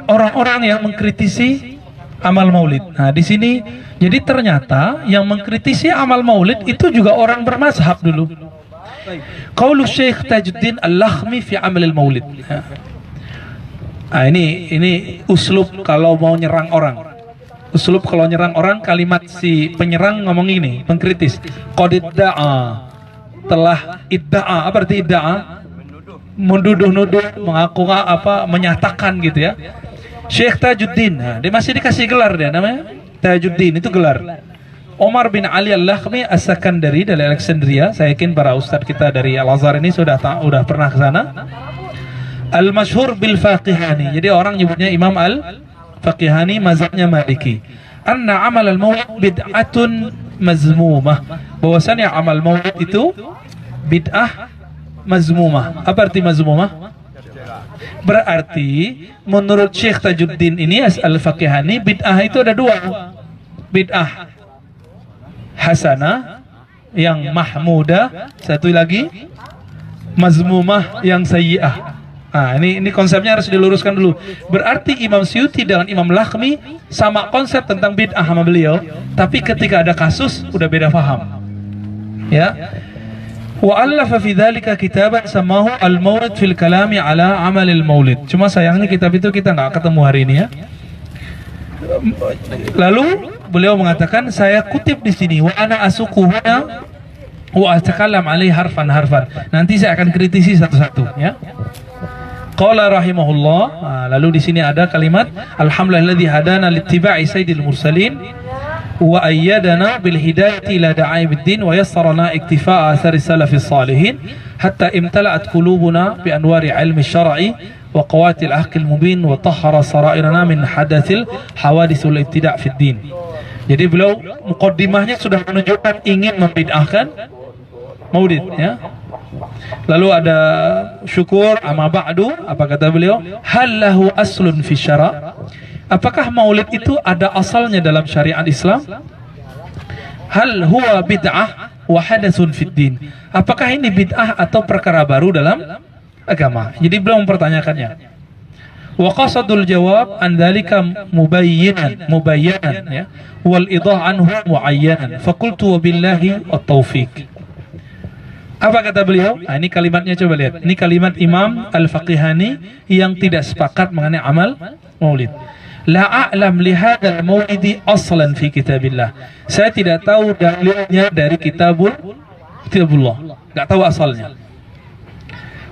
orang-orang yang mengkritisi amal maulid. Nah, di sini jadi ternyata yang mengkritisi amal maulid itu juga orang bermazhab dulu. Qaulu Syekh Tajuddin Al-Lakhmi fi amal al-maulid. Nah, ini uslub kalau mau nyerang orang. Uslub kalau nyerang orang, kalimat si penyerang ngomong ini, pengkritis. Qad idda'a, telah idda'a. Apa arti idda'a? Menduduh-nuduh, mengaku menyatakan gitu ya. Syekh Tajuddin, nah, dia masih dikasih gelar dia namanya Tajuddin, itu gelar. Omar bin Ali Al-Lakhmi As-Sakandari dari Alexandria. Saya yakin para ustadz kita dari Al-Azhar ini sudah pernah ke sana. Al-Masyhur bil Faqihani. Jadi orang nyebutnya Imam Al-Faqihani, mazhabnya Maliki. Anna amal al-maulid bid'atun mazmumah. Bahwasanya amal maulid itu bid'ah mazmumah. Apa arti mazmumah? Berarti menurut Syekh Tajuddin ini Al-Faqihani, bid'ah itu ada dua. Bid'ah hasanah yang mahmudah, satu lagi mazmumah yang sayyi'ah. Nah, ini konsepnya harus diluruskan dulu. Berarti Imam Suyuti dengan Imam Lakhmi sama konsep tentang bid'ah sama beliau, tapi ketika ada kasus udah beda paham. Ya. Wa allafa fi dzalika kitaban samahu al-maulid fil kalami ala amal al-maulid. Cuma sayangnya kitab itu kita nggak ketemu hari ini ya. Lalu beliau mengatakan, saya kutip di sini, wa ana asukuhuna wa atakallam alaihi harfan. Nanti saya akan kritisi satu-satu ya. Qala rahimahullah. Lalu di sini ada kalimat alhamdulillahilladzi hadana littiba'i sayyidil mursalin wa ayyadana bil hidayati ila da'i biddin wa yassarana iktifa'a athari salafis salihin hatta imtala'at qulubuna bi anwari ilmi syar'i wa qawatil ahqil mubin wa tahhara sarairana min hadathil hawadithul ibtida' fid din. Jadi beliau muqaddimahnya sudah menunjukkan ingin membid'ahkan maulid ya. Lalu ada syukur amma ba'du, apa kata beliau? Hal lahu aslun fi syara'. Apakah maulid itu ada asalnya dalam syariat Islam? Hal huwa bid'ah wa hadatsun fid din. Apakah ini bid'ah atau perkara baru dalam agama? Jadi beliau mempertanyakannya. Wa qasadul jawab an dzalika mubayyanan ya, wal idah anhu muayyanan. Faqultu wa billahi at-taufiq. Apa kata beliau? Nah, ini kalimatnya, coba lihat. Ini kalimat Imam Al-Faqihani yang tidak sepakat mengenai amal maulid. La a'lam li hadzal maulidi aslan fi kitabillah. Saya tidak tahu dalilnya dari kitabullah. Enggak tahu asalnya.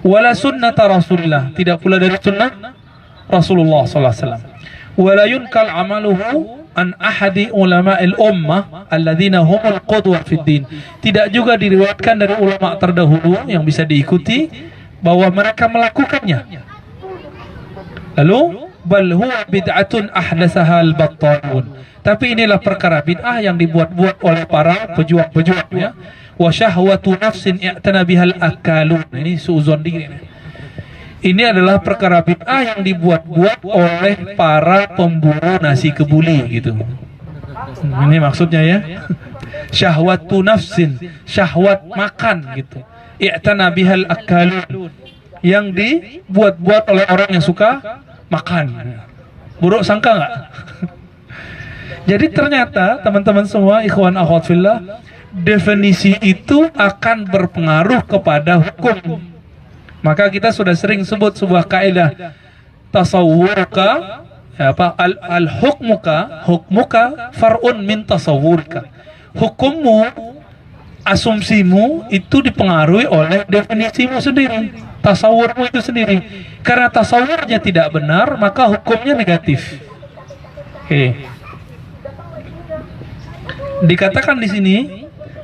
Wala sunnata Rasulillah, tidak pula dari sunnah Rasulullah sallallahu alaihi wasallam. Wala yunkal amaluhu an ahadi ulama'il ummah alladzina humul qudwah fid din. Tidak juga diriwayatkan dari ulama terdahulu yang bisa diikuti bahwa mereka melakukannya. Lalu bal huwa bid'atun ahdatsaha al-battalun. Tapi inilah perkara bid'ah yang dibuat-buat oleh para pejuang-pejuang ya. Wa syahwatu nafsin i'tana bihal akalun. Ini suuzon diri. Ini adalah perkara bid'ah yang dibuat-buat oleh para pemburu nasi kebuli gitu. Ini maksudnya ya. Syahwatu nafsin, syahwat makan gitu. I'tana bihal akalun. Yang dibuat-buat oleh orang yang suka makan. Buruk sangka nggak? Jadi ternyata teman-teman semua, ikhwan akhwat fillah, definisi itu akan berpengaruh kepada hukum. Maka kita sudah sering sebut sebuah kaidah tasawwurka hukmuka far'un min tasawwurka. Hukummu, asumsimu itu dipengaruhi oleh definisimu sendiri, tasawurmu itu sendiri. Karena tasawurnya tidak benar, maka hukumnya negatif. Dikatakan di sini,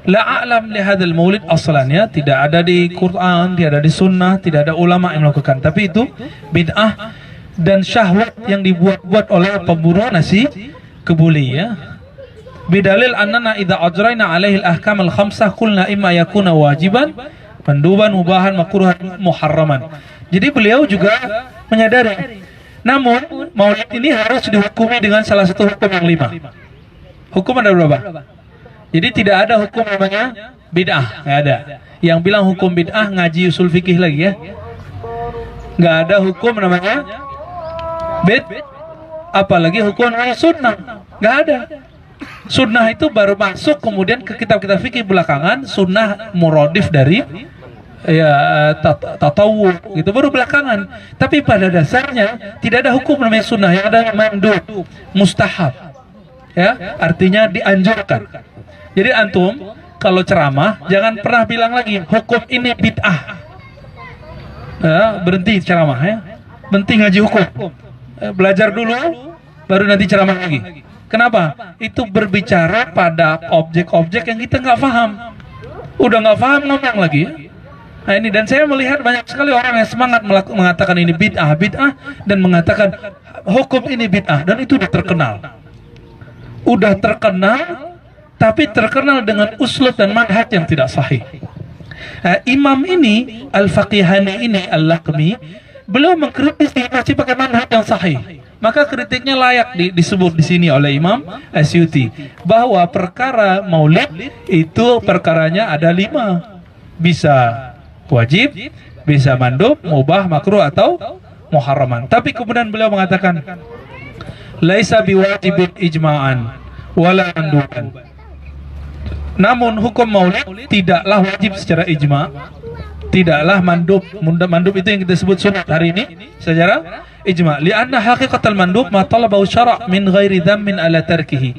la a'lam li hadzal maulid aslannya, tidak ada di Quran, tidak ada di sunnah, tidak ada ulama yang melakukan. Tapi itu bid'ah dan syahwat yang dibuat-buat oleh pemburu nasi kebuli ya. Bidalil annana idza ajrayna alaihi al-ahkam al-khamsah qulna imma yakuna wajiban, manduban, mubahan, makruhan, muharraman. Jadi beliau juga menyadari. Namun maulid ini harus dihukumi dengan salah satu hukum yang 5. Hukum ada berapa? Jadi tidak ada hukum namanya bid'ah, nggak ada. Yang bilang hukum bid'ah ngaji usul fikih lagi ya. Nggak ada hukum namanya apalagi hukum sunnah, nggak ada. Sunnah itu baru masuk kemudian ke kitab-kitab fikih belakangan. Sunnah muradif dari ya tatawu gitu baru belakangan. Tapi pada dasarnya tidak ada hukum namanya sunnah, yang ada mandub, mustahab. Ya, artinya dianjurkan. Jadi antum kalau ceramah jangan pernah bilang lagi hukum ini bid'ah. Ya, berhenti ceramah ya. Berhenti ngaji hukum. Belajar dulu baru nanti ceramah lagi. Kenapa? Itu berbicara pada objek-objek yang kita nggak paham. Udah nggak paham ngomong lagi. Nah ini, dan saya melihat banyak sekali orang yang semangat mengatakan ini bid'ah dan mengatakan hukum ini bid'ah, dan itu udah terkenal. Udah terkenal, tapi terkenal dengan uslub dan manhaj yang tidak sahih. Nah, imam ini Al-Faqihani ini Al-Lakhmi, beliau mengkritisi masih pakai manhaj yang sahih. Maka kritiknya layak disebut di sini oleh Imam Asyuti bahwa perkara maulid itu perkaranya ada 5, bisa wajib, bisa mandub, mubah, makruh atau muharraman. Tapi kemudian beliau mengatakan laisa biwajibin ijma'an wala manduban. Namun hukum maulid tidaklah wajib secara ijma', tidaklah mandub. Mandub itu yang kita sebut sunat hari ini secara ijma'. Lianna haqiqatal mandub ma talabahu syara' min ghairi dhammin ala tarkihi.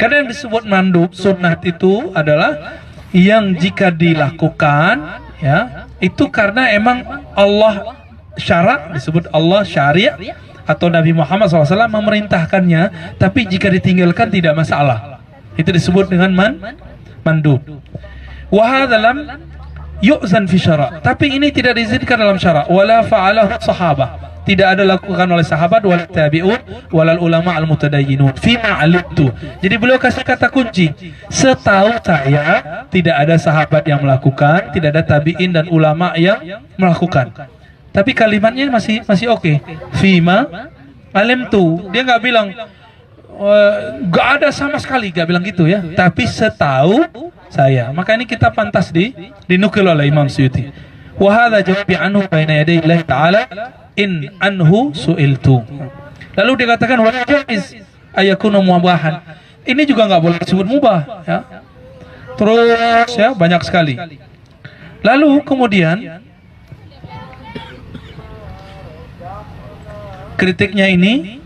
Karena yang disebut mandub sunat itu adalah yang jika dilakukan ya itu karena emang Allah syarak, disebut Allah syariat atau Nabi Muhammad SAW memerintahkannya, tapi jika ditinggalkan tidak masalah. Itu disebut dengan mandub. Wa dalam yu'zan fi syara', tapi ini tidak diizinkan dalam syara'. Wala fa'alahu sahabah, tidak ada lakukan oleh sahabat, wala tabi'un, walal ulama al-mutadayyinun fima alimtu. Jadi beliau kasih kata kunci, setahu saya tidak ada sahabat yang melakukan, tidak ada tabi'in dan ulama yang melakukan. Tapi kalimatnya masih oke. Fima alimtu. Dia nggak bilang nggak ada sama sekali, nggak bilang gitu ya. Tapi setahu saya. Maka ini kita pantas dinukil oleh Imam Suyuti. Wa hadza jawabi anhu baina yaday Allah Ta'ala in anhu su'iltu. Lalu dikatakan wala jaiz ayakunu mubahan. Ini juga nggak boleh disebut mubah ya. Terus ya banyak sekali. Lalu kemudian kritiknya ini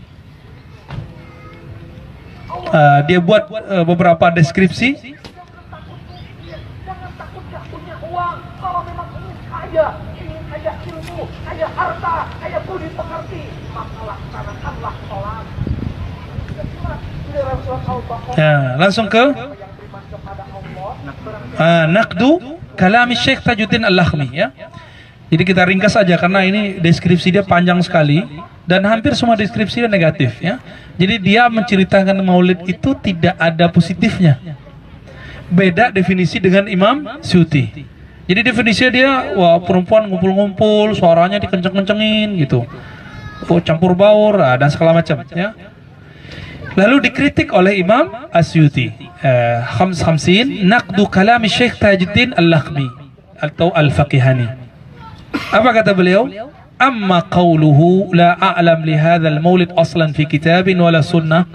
dia buat beberapa deskripsi. Jangan takut gak punya uang. Kalau memang ingin kaya ilmu, kaya harta, kaya budi pekerti, maka laksanakanlah sholat. Ya, langsung ke naqdu kalami Syekh Tajuddin Al-Lakhmi ya. Jadi kita ringkas saja karena ini deskripsi dia panjang sekali dan hampir semua deskripsi dia negatif ya. Jadi dia menceritakan maulid itu tidak ada positifnya. Beda definisi dengan Imam Suyuti. Jadi definisinya dia wah perempuan ngumpul-ngumpul, suaranya dikenceng-kencengin gitu. Oh, campur baur dan segala macam ya. Lalu dikritik oleh Imam Asyuti. Khamsin naqdu kalami Syekh Tajuddin Al-Lakhmi atau Al-Faqihani. Apa kata beliau? Amma qawluhu la a'lam li hadzal maulid aslan fi kitabin wala sunnah.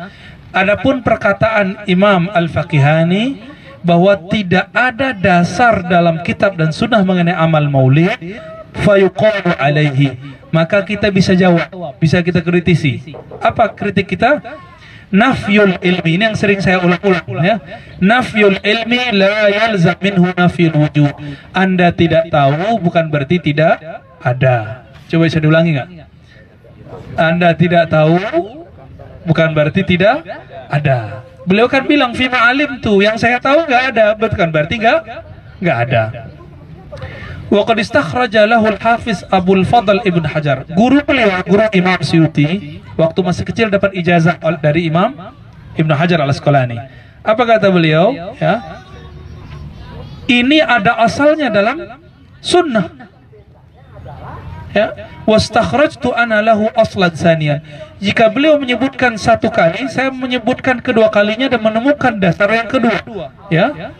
Adapun perkataan Imam Al-Faqihani bahwa tidak ada dasar dalam kitab dan sunnah mengenai amal maulid, fayuqalu alaihi, maka kita bisa jawab, bisa kita kritisi. Apa kritik kita? Nafyul ilmi, ini yang sering saya ulang-ulang ya. Nafyul ilmi la yalzam minhu nafyul wujud. Anda tidak tahu bukan berarti tidak ada. Coba bisa diulangi nggak? Anda tidak tahu bukan berarti tidak ada. Beliau kan bilang fima alim tuh, yang saya tahu nggak ada, bukan berarti nggak ada. Wa qad istakhraja lahu al-Hafiz Abul Fadl Ibn Hajar. Guru beliau, guru Imam Suyuti, waktu masih kecil dapat ijazah dari Imam Ibn Hajar Al-Asqalani. Apa kata beliau? Ya, ini ada asalnya dalam sunnah. Ya, wastakhrajtu ana lahu aslan saniyan. Jika beliau menyebutkan satu kali, saya menyebutkan kedua kalinya dan menemukan dasar yang kedua. Ya.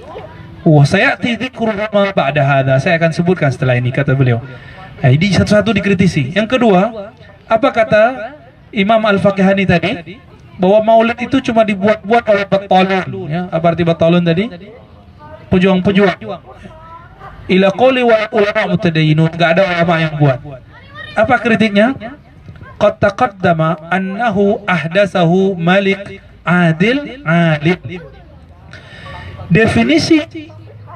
Wah, saya dzikru ma ba'da hadza. Saya akan sebutkan setelah ini, kata beliau. Nah, ini satu-satu dikritisi. Yang kedua, apa kata Imam Al-Fakihani tadi bahwa maulid itu cuma dibuat-buat oleh batalun, ya. Apa arti batalun tadi? Pejuang-pejuang. Ila qouli wa ulama mutadayyinun, enggak ada ulama yang buat. Apa kritiknya? Qad taqaddama annahu ahdatsahu Malik Adil Alim. Definisi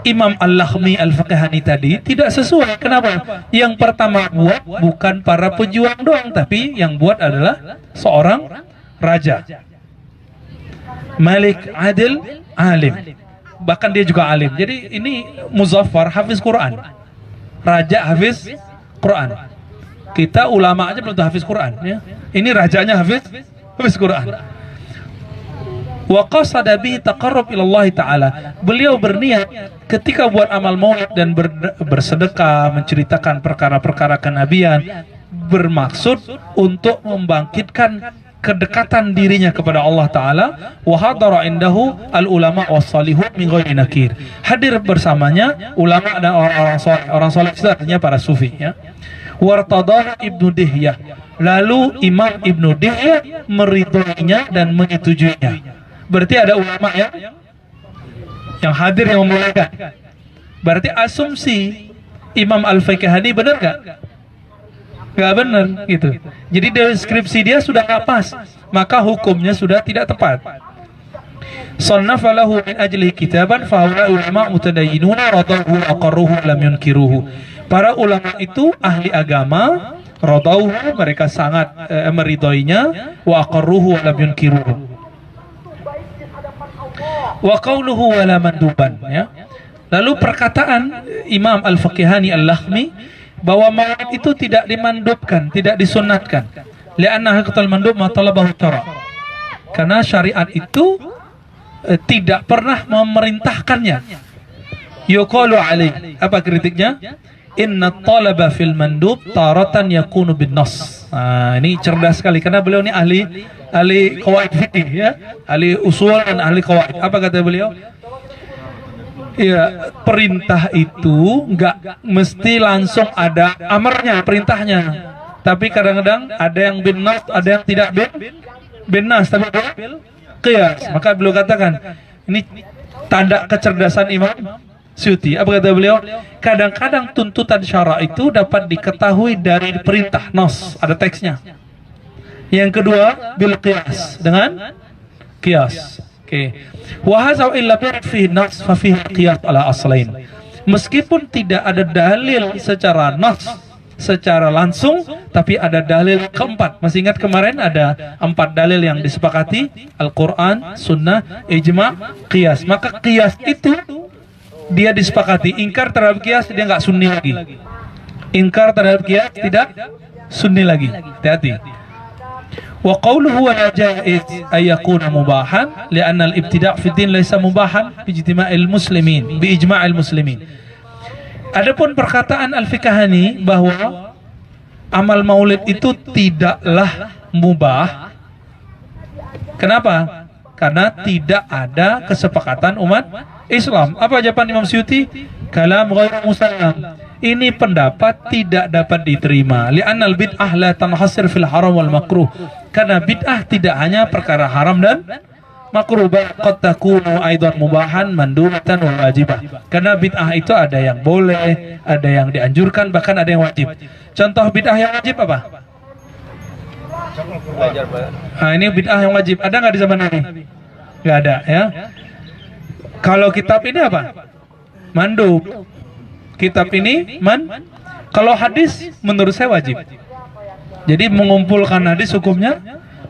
Imam Al-Lakhmi Al-Fakihani tadi tidak sesuai. Kenapa? Yang pertama buat bukan para pejuang doang, tapi yang buat adalah seorang raja. Malik Adil Alim. Bahkan dia juga alim. Jadi ini muzaffar, hafiz Quran. Raja hafiz Quran. Kita ulama aja belum hafiz Quran, ya. Ini rajanya hafiz Quran. Wa qasada bihi taqarrub ila Allah taala. Beliau berniat ketika buat amal maulid dan bersedekah, menceritakan perkara-perkara kenabian, bermaksud untuk membangkitkan kedekatan dirinya kepada Allah Ta'ala. Wa hadara indahu al-ulama was-salihun min ghairi nakir. Hadir bersamanya ulama dan orang saleh itu artinya para sufi, ya. Wartadah Ibnu Dihyah. Lalu Imam Ibnu Dihyah meridhoinya dan menyetujuinya. Berarti ada ulama yang hadir yang membolehkan. Berarti asumsi Imam Al-Fakihani benar gak? Gak benar gitu. Jadi deskripsi dia sudah gak pas, maka hukumnya sudah tidak tepat. Sannafa lahu min ajli kitaban fa haula ulama mutadayyinuna radahu aqarruhu lam yunkiruhu. Para ulama itu ahli agama, radahu mereka sangat meridhoinya, wa aqarruhu lam yunkiruhu. Wa qawluhu wala manduban, ya. Lalu perkataan Imam Al-Fakihani Al-Lakhmi bahwa maulid itu tidak dimandubkan, tidak disunatkan. Li'anna haqqatul mandub ma talabahu syara'. Karena syariat itu tidak pernah memerintahkannya. Yuqalu alaih. Apa kritiknya? Inna talaba fil mandub taratan yakunu bin nas. Nah, ini cerdas sekali karena beliau ini ahli qawaid fikih, ya, ahli usul dan ahli qawaid. Apa kata beliau? Ya, perintah itu enggak mesti langsung ada amarnya, perintahnya. Tapi kadang-kadang ada yang bin nas, ada yang tidak bin nas, tapi qiyas. Maka beliau katakan, ini tanda kecerdasan Imam Suyuti. Apa kata beliau? Kadang-kadang tuntutan syara itu dapat diketahui dari perintah nas, ada teksnya. Yang kedua bil qiyas, dengan qiyas. Oke. Wa hadza illa fi nas fa fihi qiyas ala aslain. Meskipun tidak ada dalil secara nas, secara langsung, tapi ada dalil keempat. Masih ingat kemarin ada 4 dalil yang disepakati, Al-Quran, Sunnah, Ijma', Qiyas. Maka Qiyas itu dia disepakati. Ingkar terhadap Qiyas dia nggak sunni lagi. Ingkar terhadap Qiyas tidak sunni lagi. Hati-hati. Wa qawluhu wa la jaiz ay yakuna mubahan li'anna al-ibtida' fi din laysa mubahan bi ijtima'il muslimin, bi ijma'il muslimin. Adapun perkataan Al-Fakihani bahwa amal maulid itu tidaklah mubah. Kenapa? Karena tidak ada kesepakatan umat Islam. Apa jawaban Imam Suyuti? Kalam ghairu musallam. Ini pendapat tidak dapat diterima. Li'annal bid'ah la tanhasir fil haram wal makruh. Karena bid'ah tidak hanya perkara haram dan makruh, qad takunu aidan mubahan mandubatan wa wajibah. Karena bid'ah itu ada yang boleh, ada yang dianjurkan, bahkan ada yang wajib. Contoh bid'ah yang wajib apa? Nah, ini bid'ah yang wajib. Ada nggak di zaman Nabi? Nggak ada, ya. Kalau kitab ini apa? Mandub. Kitab ini kalau hadis menurut saya wajib. Jadi mengumpulkan hadis hukumnya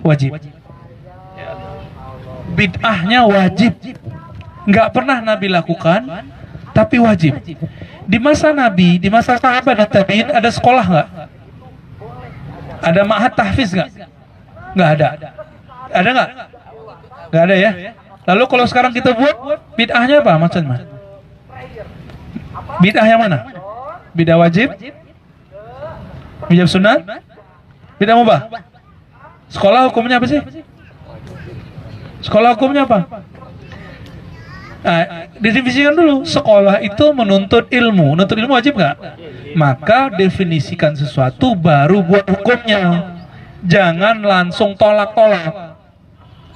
wajib. Bid'ahnya wajib. Nggak pernah Nabi lakukan, tapi wajib. Di masa Nabi, di masa sahabat dan tabi'in ada sekolah nggak? Ada ma'had tahfiz nggak? Nggak ada. Ada nggak? Nggak ada, ya. Lalu kalau sekarang kita buat bid'ahnya apa maksudnya? Bid'ah yang mana? Bid'ah wajib? Bid'ah sunat? Bid'ah mubah? Sekolah hukumnya apa sih? Sekolah hukumnya apa? Nah, didefinisikan dulu. Sekolah itu menuntut ilmu. Menuntut ilmu wajib nggak? Maka definisikan sesuatu baru buat hukumnya. jangan langsung tolak-tolak.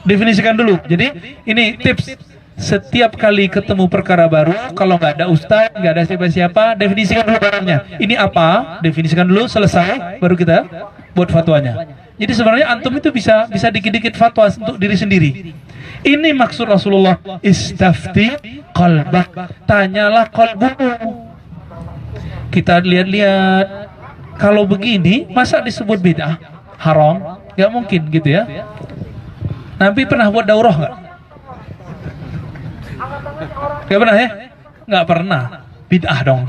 Definisikan dulu. Jadi ini tips, setiap kali ketemu perkara baru, kalau nggak ada ustaz, nggak ada siapa-siapa, definisikan dulu barangnya. Ini apa? Definisikan dulu, selesai, baru kita buat fatwanya. Jadi sebenarnya antum itu bisa dikit-dikit fatwa untuk diri sendiri. Ini maksud Rasulullah, istafti qalbak, tanyalah qalbumu. Kita lihat-lihat, kalau begini masa disebut bid'ah? Haram? Gak mungkin gitu ya. Nabi pernah buat daurah nggak? Gak pernah ya? Nggak pernah. Bid'ah dong.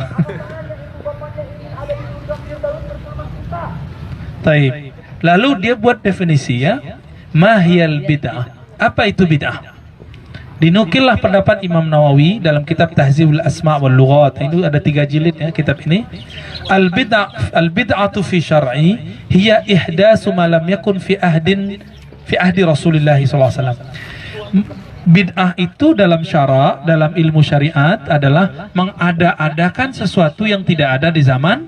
Taib. Lalu dia buat definisi ya. Mahiyal bid'ah. Apa itu bid'ah? Dinukillah pendapat Imam Nawawi dalam kitab Tahzibul Asma' wal Lughat. Itu ada 3 jilid ya kitab ini. Al-bid'atu fi syar'i hiya ihdasu ma lam yakun fi ahdi Rasulullah SAW. Bid'ah itu dalam syara, dalam ilmu syariat adalah mengada-adakan sesuatu yang tidak ada di zaman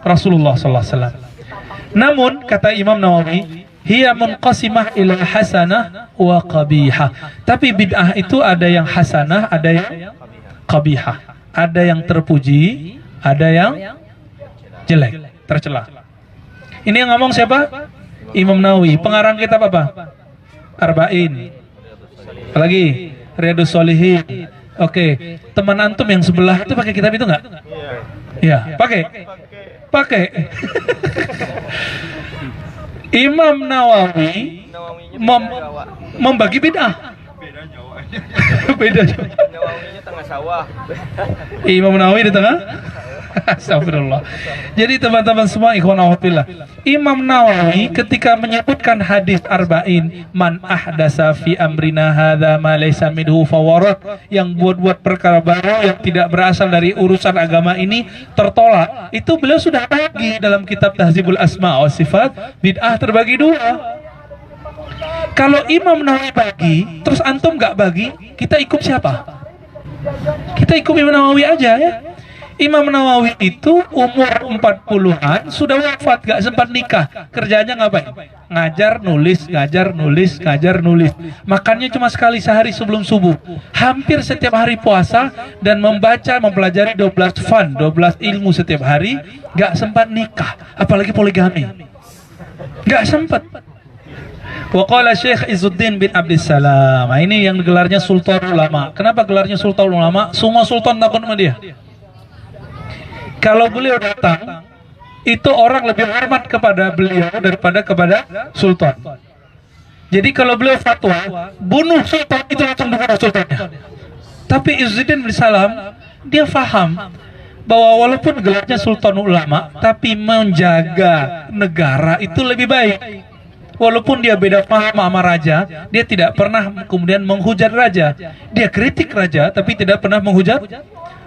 Rasulullah SAW. Namun kata Imam Nawawi, hiya munqasimah ila hasanah wa qabihah. Tapi bid'ah itu ada yang hasanah, ada yang qabihah. Ada yang terpuji, ada yang jelek, tercela. Ini yang ngomong siapa? Imam Nawawi. Pengarang kitab apa? Arba'in. Apalagi Riyadhus Shalihin. Oke, teman antum yang sebelah itu pakai kitab itu enggak? Iya, pakai. Imam Nawawi membagi bid'ah. Beda. Nawawinya tengah sawah. Imam Nawawi di tengah. Astagfirullah. Jadi teman-teman semua, ikhwan fillah, Imam Nawawi ketika menyebutkan hadis arba'in, man ahdasa fi amrina hadza ma laysa minhu fawarat, yang buat-buat perkara baru yang tidak berasal dari urusan agama ini tertolak, itu beliau sudah bagi dalam kitab Tahzibul Asma' wa Sifat. Bid'ah terbagi 2. Kalau Imam Nawawi bagi, terus antum nggak bagi, kita ikut siapa? Kita ikut Imam Nawawi aja ya. Imam Nawawi itu umur 40-an, sudah wafat, gak sempat nikah. Kerjanya ngapain? Ngajar, nulis, ngajar, nulis, ngajar, nulis. Makannya cuma sekali sehari sebelum subuh. Hampir setiap hari puasa dan membaca, mempelajari 12 12 ilmu setiap hari. Gak sempat nikah, apalagi poligami. Gak sempat. Waqala Syekh Izzuddin bin Abdissalam. Nah, ini yang gelarnya Sultan Ulama. Kenapa gelarnya Sultan Ulama? Semua sultan takut sama dia. Kalau beliau datang, itu orang lebih hormat kepada beliau daripada kepada sultan. Jadi kalau beliau fatwa, bunuh sultan, itu langsung dibunuh sultannya. Tapi Izzuddin bin Salam, dia faham bahwa walaupun gelarnya Sultan Ulama, tapi menjaga negara itu lebih baik. Walaupun dia beda paham sama raja, dia tidak pernah kemudian menghujat raja. Dia kritik raja, tapi tidak pernah menghujat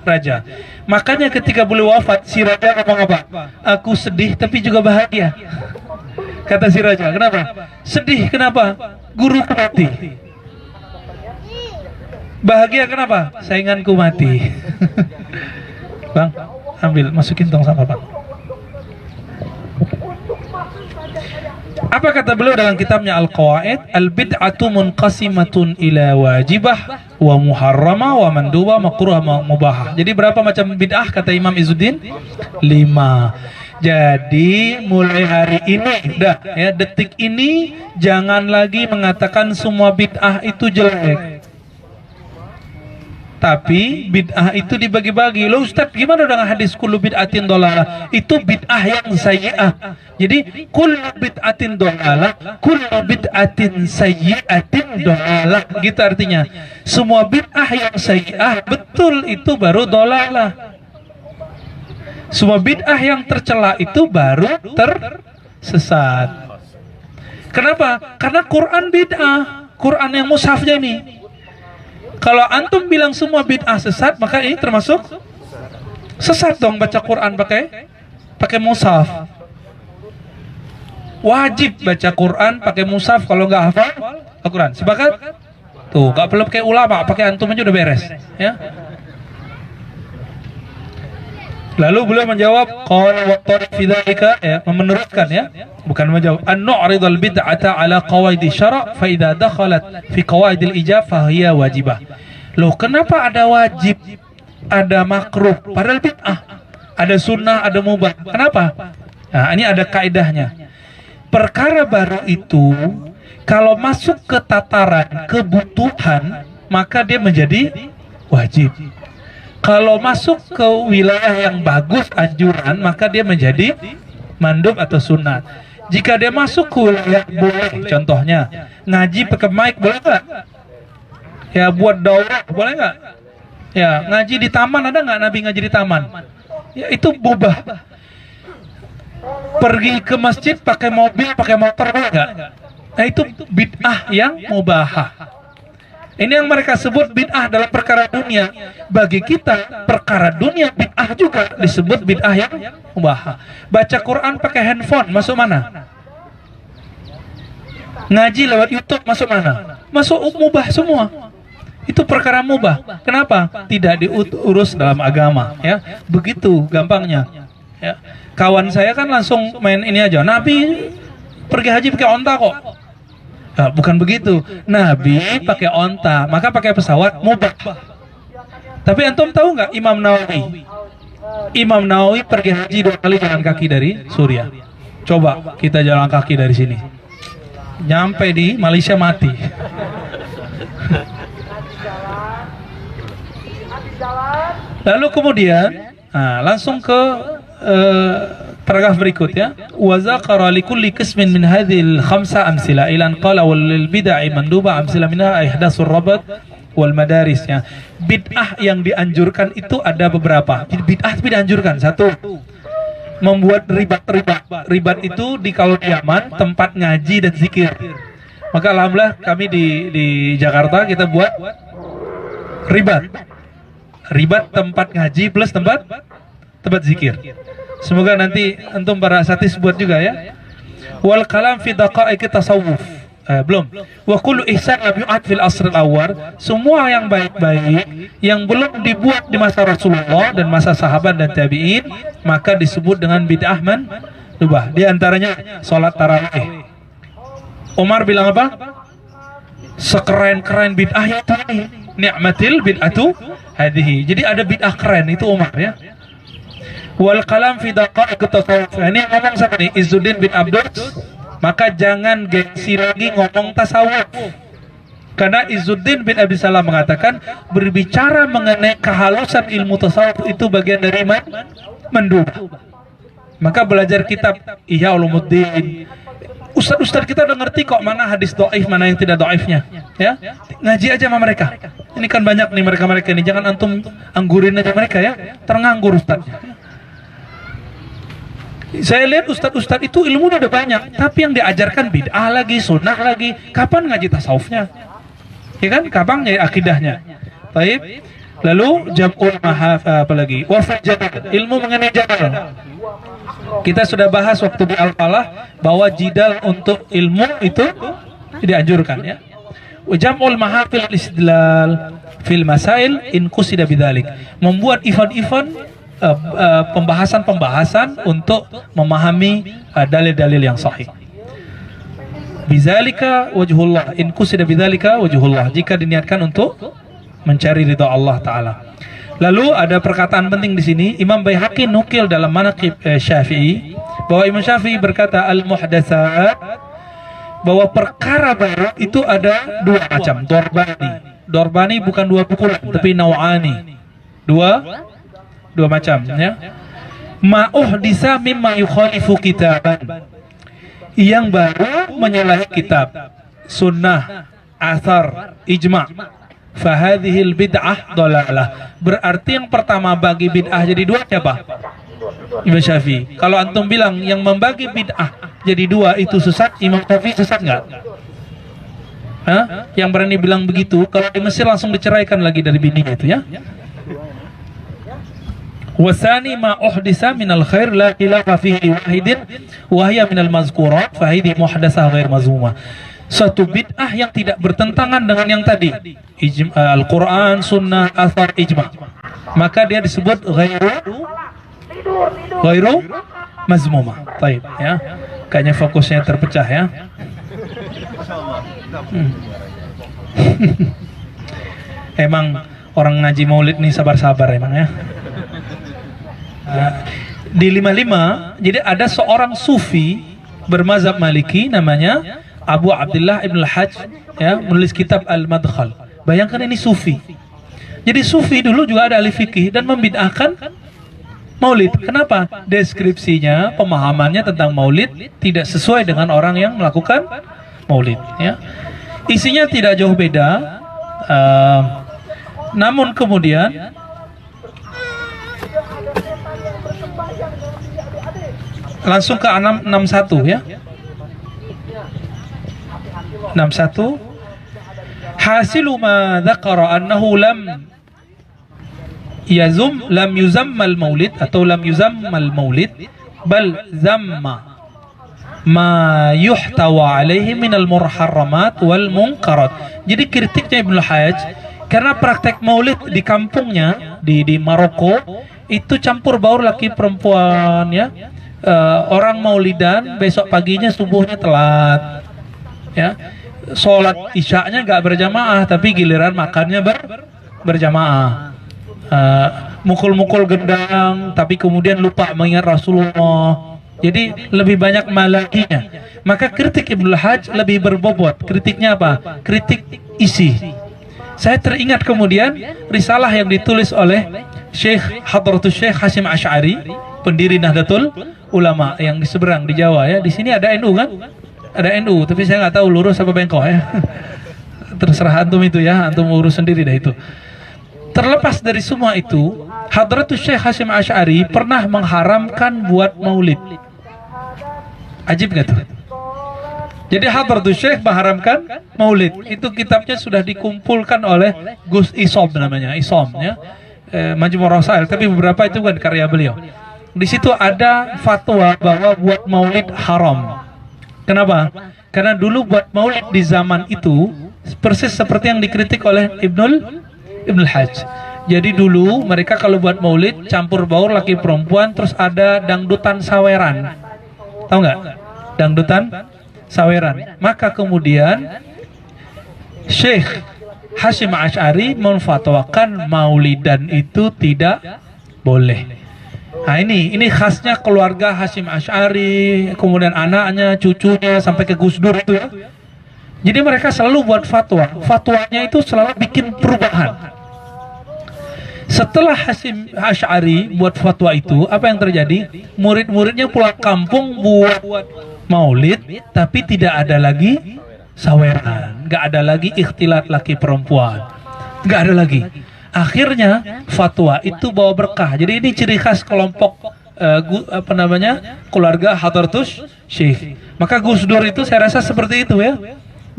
raja. Makanya ketika beliau wafat, si raja ngomong apa? Aku sedih tapi juga bahagia. Kata si raja, kenapa? Sedih kenapa? Guruku mati. Bahagia kenapa? Sainganku mati. Bang, ambil, masukin tong sampah, Bang. Apa kata beliau dalam kitabnya Al-Qawaid? Al-bid'atu munqasimatun ila wajibah wa muharramah wa mandubah makruh wa mubahah. Jadi berapa macam bid'ah kata Imam Izzuddin? 5. Jadi mulai hari ini, udah ya, detik ini jangan lagi mengatakan semua bid'ah itu jelek. Tapi bid'ah itu dibagi-bagi. Loh Ustaz, gimana dengan hadis kullu bid'atin dhalalah? Itu bid'ah yang sayyi'ah. Jadi kullu bid'atin dhalalah, kullu bid'atin sayyi'atin dhalalah. Gitu artinya. Semua bid'ah yang sayyi'ah, betul, itu baru dhalalah. Semua bid'ah yang tercela itu baru tersesat. Kenapa? Karena Quran bid'ah. Quran yang mushafnya ini. Kalau antum bilang semua bid'ah sesat, maka ini termasuk sesat dong. Baca Quran pakai mushaf. Wajib baca Quran pakai mushaf kalau nggak hafal Al-Quran. Sepakat? Tuh, nggak perlu pakai ulama, pakai antum aja udah beres. Ya. Lalu beliau menjawab, qala wa tariq fi dzalika, ya, meneruskan ya, bukan menjawab. An-nu'ridul bid'ata ala qawaidi syara' fa idza dakhalat fi qawaidil ijab fa hiya wajibah. Loh, kenapa ada wajib, ada makruh, padahal bid'ah? Ada sunnah, ada mubah. Kenapa? Nah, ini ada kaidahnya. Perkara baru itu kalau masuk ke tataran kebutuhan, maka dia menjadi wajib. Kalau masuk ke wilayah yang bagus anjuran, maka dia menjadi mandub atau sunnah. Jika dia masuk ke wilayah boleh, contohnya ngaji pakai mic boleh nggak? Ya buat daurah boleh nggak? Ya ngaji di taman, ada nggak Nabi ngaji di taman? Ya itu mubah. Pergi ke masjid pakai mobil, pakai motor boleh nggak? Nah itu bid'ah yang mubahah. Ini yang mereka sebut bid'ah dalam perkara dunia. Bagi kita, perkara dunia bid'ah juga disebut bid'ah yang mubah. Baca Quran pakai handphone, masuk mana? Ngaji lewat YouTube, masuk mana? Masuk mubah semua. Itu perkara mubah. Kenapa? Tidak diurus dalam agama. Ya, begitu gampangnya. Ya. Kawan saya kan langsung main ini aja. Nabi pergi haji pakai onta kok. Nah, bukan begitu. Nabi pakai onta, maka pakai pesawat mubah. Tapi antum tahu nggak Imam Nawawi? Imam Nawawi pergi haji 2 kali jalan kaki dari Suriah. Coba kita jalan kaki dari sini, nyampe di Malaysia mati. Lalu kemudian langsung ke paragraf berikut ya. Wa zaqara li kulli qismin min hadhil khamsa amsila ila an qala wal bid'ah manduba amsila minha ihdatsur rabat wal madaris ya. Bid'ah yang dianjurkan itu ada beberapa. Bid'ah itu dianjurkan. Satu, membuat ribat. Ribat itu di kalau di Yaman tempat ngaji dan zikir. Maka alhamdulillah kami di Jakarta kita buat ribat. Ribat tempat ngaji plus tempat zikir. Semoga nanti antum para satis buat juga ya. Wal kalam fi daqa'iq tasawuf. Belum. Wa kullu ihsan lam yu'ad fil asr al-awwal. Semua yang baik-baik yang belum dibuat di masa Rasulullah dan masa sahabat dan tabi'in, maka disebut dengan bid'ah mandubah. Di antaranya salat tarawih. Umar bilang apa? Sekeren-keren bid'ah itu ini. Ni'matil bid'atu hadhihi. Jadi ada bid'ah keren itu Umar ya. Wal kalam fi daqa'iq tasawuf. Ini ngomong siapa nih? Izzuddin bin Abdul. Maka jangan gengsi lagi ngomong tasawuf. Karena Izzuddin bin Abi Salam mengatakan berbicara mengenai kehalusan ilmu tasawuf itu bagian dari mandubah. Maka belajar kitab Ihya Ulumuddin. Ustaz-ustaz kita udah ngerti kok mana hadis dhaif, mana yang tidak dhaifnya. Ya, ngaji aja sama mereka. Ini kan banyak nih mereka-mereka ini. Jangan antum anggurin aja mereka ya. Ternganggur ustaznya. Saya lihat ustadz-ustadz itu ilmunya udah banyak, tapi yang diajarkan bid'ah lagi, sunnah lagi. Kapan ngaji tasawufnya? Ya kan? Kapan ngaji akidahnya? Baik. Lalu jam'ul mahaf apa lagi? Wafat jadal, ilmu mengenai jadal. Kita sudah bahas waktu di Al-Falah bahwa jidal untuk ilmu itu dianjurkan ya. Jam'ul mahafil istidlal fil masail in qusida bidzalik. Membuat event-event pembahasan untuk memahami dalil-dalil yang sahih. Bidzalika wajhullah, in qusida bidzalika wajhullah, jika diniatkan untuk mencari ridha Allah taala. Lalu ada perkataan penting di sini. Imam Baihaqi nukil dalam Manaqib Syafi'i bahwa Imam Syafi'i berkata al-muhdatsat, bahwa perkara baru itu ada 2 macam. Dorbani bukan 2 pukulan, tapi naw'ani. Dua macam ya. Ma'uhdisa mimma yukhalifu kitaban, yang baru menyalahi kitab, sunnah, athar, ijma'. Fahadhil bid'ah dalalah. Berarti yang pertama bagi bid'ah jadi 2 siapa? Imam Syafi'i. Kalau antum bilang yang membagi bid'ah jadi 2 itu sesat, Imam Syafi'i sesat nggak? Yang berani bilang begitu, kalau di Mesir langsung diceraikan lagi dari bininya itu ya. Wasani ma uhdisa minal khair la khilafa fihi wahidin wa hiya minal mazkurat fa hiya muhdatsah ghair mazmumah. Suatu bid'ah yang tidak bertentangan dengan yang tadi, Al-Qur'an, sunnah, athar, ijma', maka dia disebut ghairu Ghairu mazmumah. Baik, ya. Kayaknya fokusnya terpecah ya. Emang orang ngaji maulid nih sabar-sabar emang ya. Di 55, jadi ada seorang sufi bermazhab Maliki namanya Abu Abdullah Ibn al-Hajj, ya, menulis kitab Al-Madkhal. Bayangkan ini sufi. Jadi sufi dulu juga ada ahli fikih dan membid'ahkan maulid. Kenapa? Deskripsinya, pemahamannya tentang maulid tidak sesuai dengan orang yang melakukan maulid, ya. Isinya tidak jauh beda. Namun kemudian langsung ke 61 ya. 61 hasilu ma dzakara annahu lam yuzammal maulid atau lam yuzammal maulid bal zamma ma yuhtawa alaihi minal muharramat wal munkarat. Jadi kritiknya Ibnu Hajj karena praktek maulid di kampungnya di Maroko itu campur baur laki perempuan ya. Orang maulidan besok paginya subuhnya telat ya, sholat isyaknya gak berjamaah tapi giliran makannya berjamaah, mukul-mukul gendang tapi kemudian lupa mengingat Rasulullah. Jadi lebih banyak malakinya. Maka kritik Ibnu Hajj lebih berbobot. Kritiknya apa? Kritik isi. Saya teringat kemudian risalah yang ditulis oleh Syekh Hadratus Syekh Hasyim Asy'ari, pendiri Nahdlatul Ulama yang di seberang di Jawa ya. Di sini ada NU kan? Ada NU, tapi saya nggak tahu lurus apa bengkok ya. Terserah antum itu ya, antum urus sendiri dah itu. Terlepas dari semua itu, Hadratus Syekh Hasyim Asy'ari pernah mengharamkan buat maulid. Ajib nggak tuh? Jadi Hadratus Syekh mengharamkan maulid. Itu kitabnya sudah dikumpulkan oleh Gus Isom namanya, Isom ya. Majmu' Rasail, tapi beberapa itu kan karya beliau. Di situ ada fatwa bahwa buat maulid haram. Kenapa? Karena dulu buat maulid di zaman itu persis seperti yang dikritik oleh Ibnul Hajj. Jadi dulu mereka kalau buat maulid campur baur laki perempuan, terus ada dangdutan saweran. Tahu nggak? Dangdutan saweran. Maka kemudian Syekh Hasyim Asy'ari memfatwakan maulidan itu tidak boleh. Nah ini khasnya keluarga Hasyim Asy'ari, kemudian anaknya, cucunya sampai ke Gus Dur itu ya. Jadi mereka selalu buat fatwa. Fatwanya itu selalu bikin perubahan. Setelah Hasyim Asy'ari buat fatwa itu, apa yang terjadi? Murid-muridnya pulang kampung buat maulid, tapi tidak ada lagi saweran, nggak ada lagi ikhtilat laki perempuan, nggak ada lagi. Akhirnya fatwa itu bawa berkah. Jadi ini ciri khas kelompok keluarga Hadratus Syekh. Maka Gus Dur itu saya rasa seperti itu ya.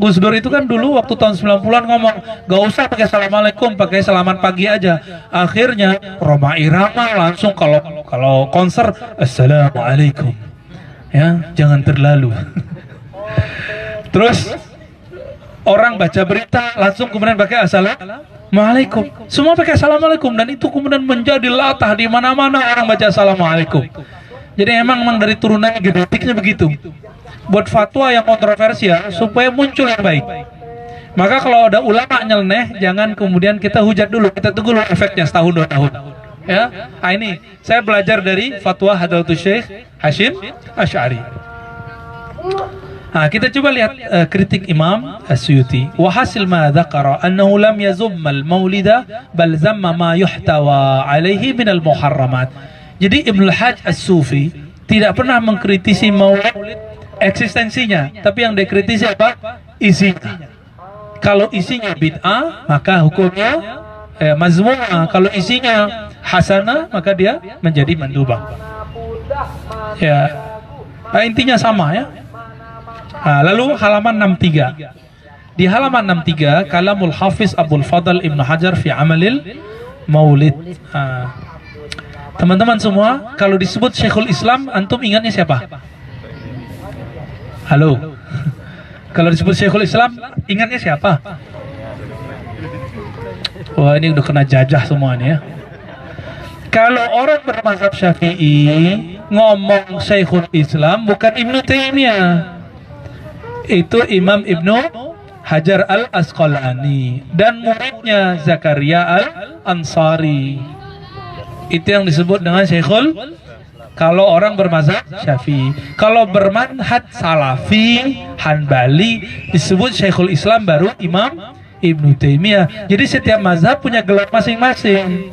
Gus Dur itu kan dulu waktu tahun 90-an ngomong gak usah pakai assalamualaikum, pakai selamat pagi aja. Akhirnya Roma Irama langsung kalau konser assalamualaikum ya, jangan terlalu. Terus orang baca berita langsung kemudian pakai assalamualaikum. Semua pakai assalamualaikum dan itu kemudian menjadi latah di mana-mana orang baca assalamualaikum. Jadi emang dari turunannya genetiknya begitu. Buat fatwa yang kontroversial supaya muncul yang baik. Maka kalau ada ulama nyeleneh, jangan kemudian kita hujat dulu, kita tunggu dulu efeknya setahun 2 tahun. Ya, ini saya belajar dari fatwa Hadratus Syekh Hasyim Asy'ari. Nah, kita coba lihat kritik Imam As-Suyuti. Wa hasil ma dzakara annahu lam yazummal maulida bal zamma ma yuhtawa alaihi minal muharramat. Jadi Ibnu Hajj As-Sufi tidak pernah mengkritisi maulid eksistensinya, tapi yang dikritisi apa? Isinya. Kalau isinya bid'ah, maka hukumnya mazmumah. Kalau isinya hasanah, maka dia menjadi mandubah. Ya, intinya sama ya. Lalu halaman 63. Di halaman 63 kalamul Hafiz Abdul Fadl Ibnu Hajar fi Amalil Maulid. Teman-teman semua, kalau disebut Syekhul Islam, antum ingatnya siapa? Halo. Kalau disebut Syekhul Islam, ingatnya siapa? Wah, ini udah kena jajah semua nih ya. Kalau orang bermazhab Syafi'i ngomong Syekhul Islam bukan Ibnu Taimiyah, itu Imam Ibnu Hajar Al-Asqalani dan muridnya Zakaria Al-Ansari. Itu yang disebut dengan Syekhul. Kalau orang bermazhab Syafi'i, kalau bermanhaj Salafi Hanbali disebut Syekhul Islam, baru Imam Ibnu Taimiyah. Jadi setiap mazhab punya gelar masing-masing.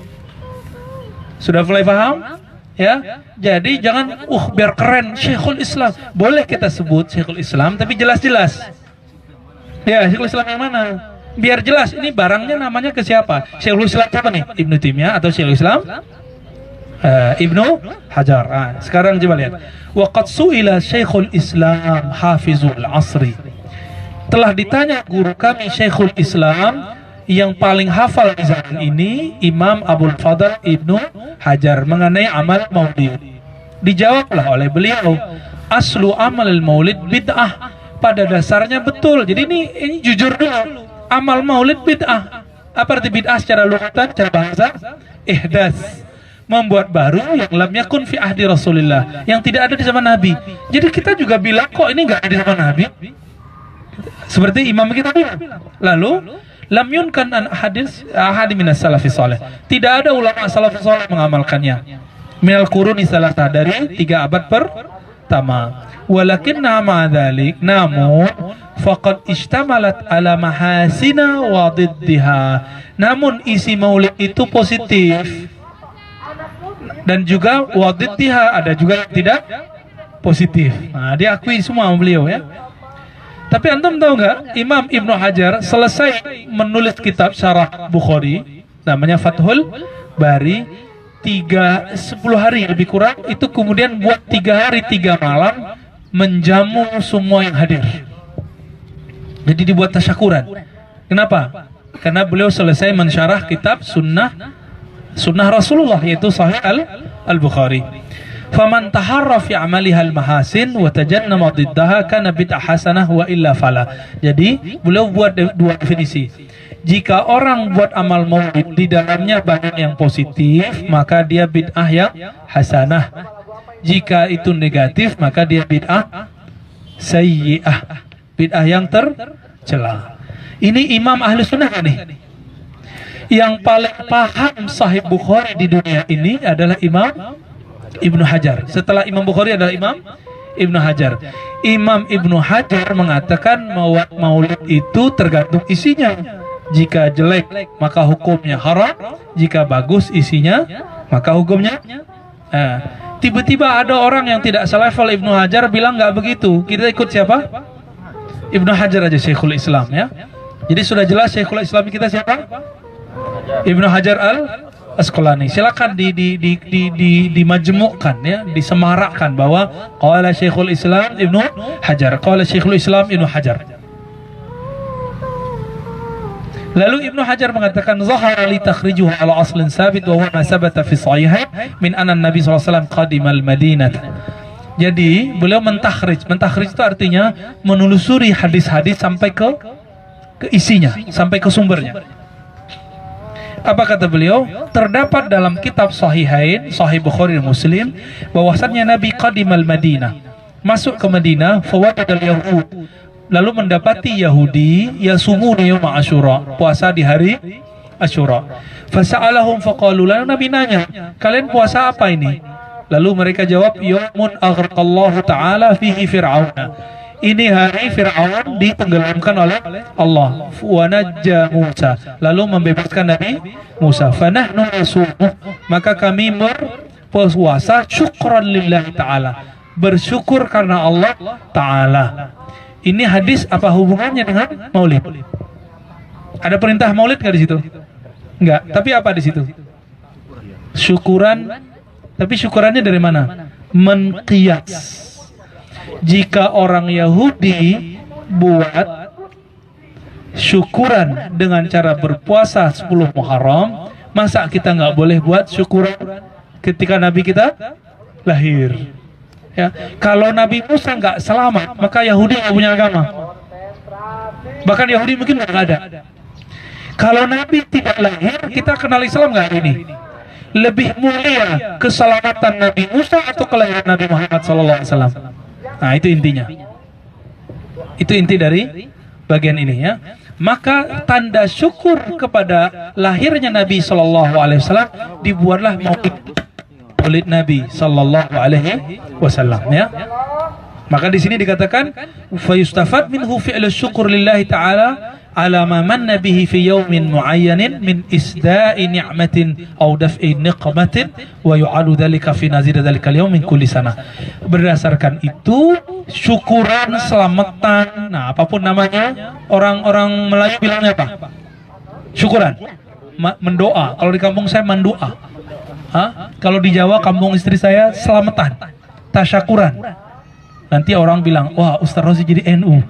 Sudah mulai paham? Ya. Jadi jangan biar keren Syekhul Islam. Boleh kita sebut Syekhul Islam tapi jelas-jelas. Ya, Syekhul Islam yang mana? Biar jelas ini barangnya namanya ke siapa? Syekhul Islam siapa nih? Ibnu Taimiyah atau Syekhul Islam Ibnu Hajar. Sekarang coba lihat. Waqad su'ila Syekhul Islam Hafizul Asri. Telah ditanya guru kami Syekhul Islam yang paling hafal di zaman ini, Imam Abul Fadl Ibnu Hajar, mengenai amal maulid. Dijawablah oleh beliau, aslu amal maulid bid'ah. Pada dasarnya betul. Jadi ini jujur dulu. Amal maulid bid'ah. Apa arti bid'ah secara lughatan, secara bahasa? Ihdas. Membuat baru yang lam yakun fi ahdi Rasulillah, yang tidak ada di zaman Nabi. Jadi kita juga bilang kok ini enggak ada di zaman Nabi. Seperti imam kita bilang. Lalu lam yunkan an ahadi minas salafis salih. Tidak ada ulama salafus salih mengamalkannya. Minal quruni salasah, dari 3 abad pertama. Walakinna ma dzalik, namun faqad istamalat ala mahasina wa diddiha. Namun isi maulid itu positif. Dan juga wa diddiha, ada juga yang tidak positif. Nah, diakui semua beliau ya. Tapi antum tahu nggak, Imam Ibnu Hajar selesai menulis kitab syarah Bukhari namanya Fathul Bari 10 hari lebih kurang, itu kemudian buat 3 hari 3 malam menjamu semua yang hadir. Jadi dibuat tasyakuran. Kenapa? Karena beliau selesai mensyarah kitab sunnah Rasulullah, yaitu Sahih Al-Bukhari. Faman taharra fi amalihal mahasin wa tajannama diddaha kana bid'ah hasanah wa illa fala. Jadi beliau buat 2 definisi. Jika orang buat amal maulid di dalamnya banyak yang positif, maka dia bid'ah yang hasanah. Jika itu negatif, maka dia bid'ah sayyi'ah, bid'ah yang tercela. Ini imam ahli sunnah nih. Yang paling paham Sahih Bukhari di dunia ini adalah Imam Ibnu Hajar. Setelah Imam Bukhari adalah Imam Ibnu Hajar. Imam Ibnu Hajar mengatakan maulid itu tergantung isinya. Jika jelek maka hukumnya haram, jika bagus isinya maka hukumnya. Tiba-tiba ada orang yang tidak selevel Ibnu Hajar bilang nggak begitu. Kita ikut siapa? Ibnu Hajar aja, Syekhul Islam ya. Jadi sudah jelas Syekhul Islam kita siapa? Ibnu Hajar Al-Asqalani. Silakan dimajmukkan ya, disemarakkan bahwa qala Syekhul Islam Ibnu Hajar, qala Syekhul Islam Ibnu Hajar. Lalu Ibnu Hajar mengatakan zahara li takhrijuhu ala aslin sabit wa huwa ma sabata fi sahihain min anna Nabi sallallahu alaihi wasallam qadimal Madinah. Jadi beliau mentakhrij itu artinya menelusuri hadis-hadis sampai ke isinya, sampai ke sumbernya. Apa kata beliau? Terdapat dalam kitab Sahihain, Sahih Bukhari dan Muslim, bahwasannya Nabi qadimal Madinah, masuk ke Madinah, fawadadal Yahud, lalu mendapati Yahudi yasumuna yauma Asyura, puasa di hari Asyura. Fasa'alahum faqalu, lalu Nabi nanya, kalian puasa apa ini? Lalu mereka jawab, yaumun aghraqallahu ta'ala fihi fir'auna. Ini hari Fir'aun ditenggelamkan oleh Allah. Wa najja Musa, lalu membebaskan Nabi Musa. Fanahnu nasumu, maka kami berpuasa syukran lillahi ta'ala, bersyukur karena Allah ta'ala. Ini hadis apa hubungannya dengan maulid? Ada perintah maulid nggak di situ? Enggak. Tapi apa di situ? Syukuran. Tapi syukurannya dari mana? Menqiyas. Jika orang Yahudi buat syukuran dengan cara berpuasa 10 Muharram, masa kita nggak boleh buat syukuran ketika Nabi kita lahir? Ya, kalau Nabi Musa nggak selamat, maka Yahudi nggak punya agama. Bahkan Yahudi mungkin nggak ada. Kalau Nabi tidak lahir, kita kenal Islam nggak hari ini? lebih mulia keselamatan Nabi Musa atau kelahiran Nabi Muhammad SAW? Nah, itu intinya. Itu inti dari bagian ini ya. Maka tanda syukur kepada lahirnya Nabi SAW dibuatlah maulid Nabi SAW ya. Maka di sini dikatakan fayustafad minhu fi'lu syukur lillahi ta'ala ala ma manna bihi fi yawmin muayyanin min isda'i ni'matin aw daf'i niqmatin wa yu'alu dhalika fi nazir dhalika al-yawm min kulli sana. Berdasarkan itu syukuran, selamatan, nah apapun namanya, orang-orang Melayu bilangnya apa? Syukuran. Mendoa. Kalau di kampung saya mendoa. Kalau di Jawa kampung istri saya selamatan, tasyakuran. Nanti orang bilang, wah Ustaz Rozi jadi NU.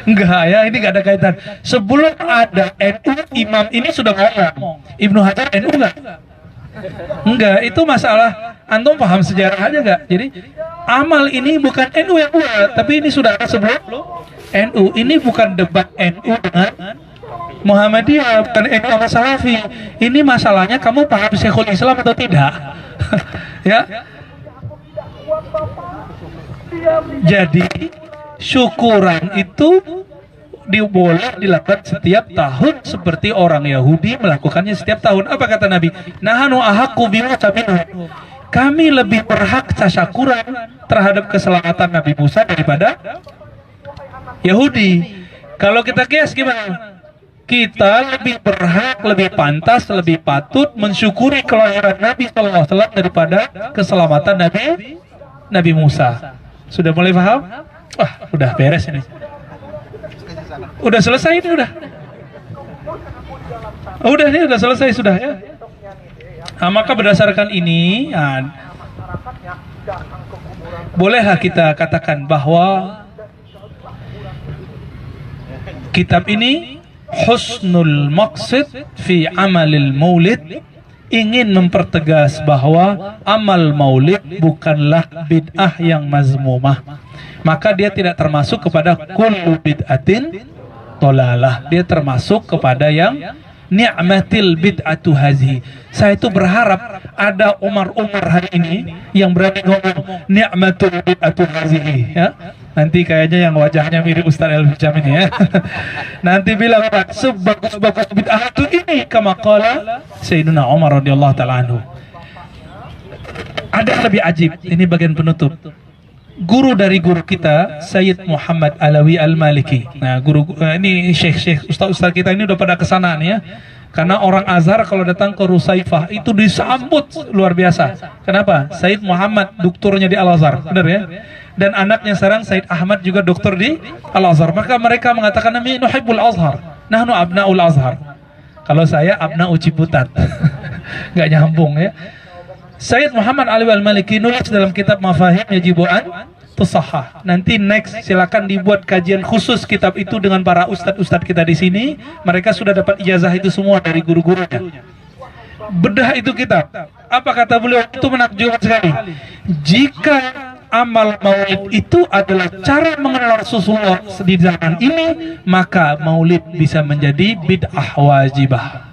Enggak ya, ini enggak ada kaitan. Sebelum ada NU, imam ini sudah ngomong. Ibnu Hajar NU enggak? Enggak, itu masalah antum paham sejarah aja enggak? Jadi amal ini bukan NU yang buat, tapi ini sudah ada sebelum NU. Ini bukan debat NU dengan Muhammadiyah, bukan NU sama Salafi. Ini masalahnya kamu paham Syekhul Islam atau tidak? Ya. Jadi syukuran itu boleh dilakukan setiap tahun seperti orang Yahudi melakukannya setiap tahun. Apa kata Nabi? Nahanu ahaqqu bimusa minhu. Kami lebih berhak tasyakuran terhadap keselamatan Nabi Musa daripada Yahudi. Kalau kita kias gimana? Kita lebih berhak, lebih pantas, lebih patut mensyukuri kelahiran Nabi SAW daripada keselamatan Nabi Musa. Sudah mulai paham? Wah, udah beres ini. Udah selesai ini udah. Udah nih, udah selesai sudah ya. Nah, maka berdasarkan ini, bolehlah kita katakan bahwa kitab ini husnul maqsid fi amalil maulid, ingin mempertegas bahwa amal maulid bukanlah bid'ah yang mazmumah. Maka dia tidak termasuk kepada kullu bid'atin dolalah. Dia termasuk kepada yang ni'matil bid'atu hazihi. Saya itu berharap ada Umar hari ini yang berani ngomong ni'matul bid'atu hazihi ya. Nanti kayaknya yang wajahnya mirip Ustaz Elfi Jam ini ya. Nanti bilang apa? Sebagus-bagus bid'ah itu ini, kama qala Sayyidina Umar radhiyallahu ta'ala anhu. Ada yang lebih ajib, ini bagian penutup. Guru dari guru kita, Sayyid Muhammad Alawi Al-Maliki. Nah, ini syekh ustaz kita ini udah pada kesana nih ya. Karena orang Azhar kalau datang ke Rusaifah itu disambut luar biasa. Kenapa? Sayyid Muhammad doktornya di Al-Azhar, benar ya? Dan anaknya sekarang Sayyid Ahmad juga doktor di Al-Azhar. Maka mereka mengatakan kami nuhibbul Azhar, nahnu abnaul Azhar. Kalau saya abna'u Ciputat. Nggak nyambung ya. Sayyid Muhammad Alawi Al-Maliki nulis dalam kitab Mafahim Yajibu an Tusahhah. Nanti next silakan dibuat kajian khusus kitab itu dengan para ustadz-ustadz kita di sini. Mereka sudah dapat ijazah itu semua dari guru-gurunya. Bedah itu kitab. Apa kata beliau? Itu menakjubkan sekali. Jika amal maulid itu adalah cara mengenal Rasulullah di zaman ini, maka maulid bisa menjadi bid'ah wajibah.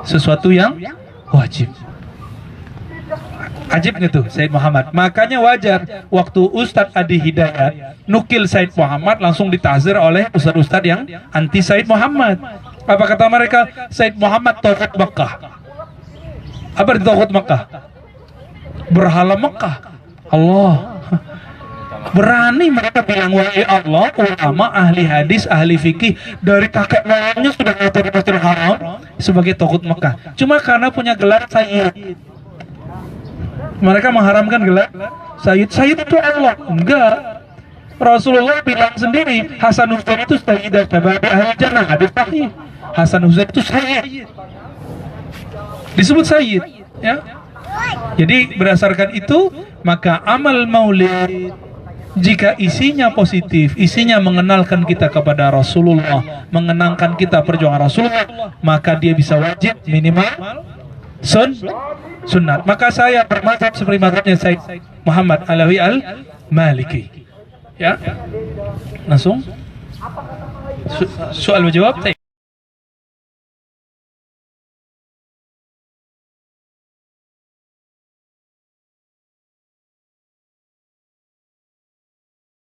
Sesuatu yang wajib. Ajib gitu Said Muhammad. Makanya wajar waktu Ustadz Adi Hidayat nukil Said Muhammad langsung ditazir oleh ustadz-ustadz yang anti Said Muhammad. Apa kata mereka? Said Muhammad tauhid Makkah. Apa di tauhid Makkah? Berhala Makkah. Allah. Berani mereka bilang wahai Allah, ulama, ahli hadis, ahli fikih dari kakek moyangnya sudah ngatur Masjidil Haram sebagai tauhid Makkah. Cuma karena punya gelar Sayyid, mereka mengharamkan gelar Sayyid. Sayyid itu Allah. Enggak. Rasulullah bilang sendiri, Hasan Husain itu sayyidah syabab ahli jannah. Hadis sahih. Hasan Husain itu sayyid. Disebut sayyid, ya. Jadi berdasarkan itu, maka amal maulid jika isinya positif, isinya mengenalkan kita kepada Rasulullah, mengenangkan kita perjuangan Rasulullah, maka dia bisa wajib minimal sunnat. Maka saya bermadzhab seperti mazhabnya Said Muhammad Alawi Al-Maliki. Ya. Langsung soal menjawab.